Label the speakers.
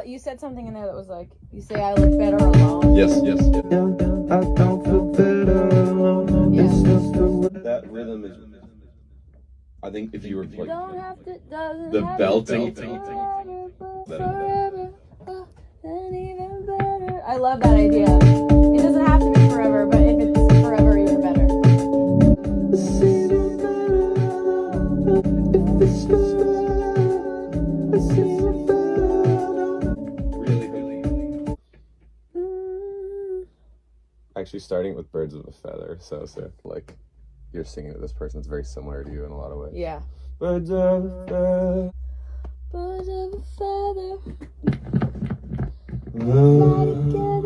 Speaker 1: you said something in there that was like, you say I look better alone.
Speaker 2: Yes.
Speaker 3: I don't feel better alone.
Speaker 1: Yeah.
Speaker 3: It's just the way.
Speaker 2: That rhythm is. I think if you were like
Speaker 1: Don't have to, doesn't
Speaker 2: the
Speaker 1: have
Speaker 2: belting.
Speaker 1: to be forever, but forever, and even better. I love that idea. It doesn't have to be forever, but if it's forever, even better.
Speaker 3: It's even better if it's forever. It's even better.
Speaker 2: Really. Actually, starting with Birds of a Feather, so sick. Like, you're singing to this person that's very similar to you in a lot of ways.
Speaker 1: Yeah.
Speaker 2: Birds of a feather.
Speaker 1: Birds of a feather.
Speaker 3: Oh.
Speaker 1: Fly together.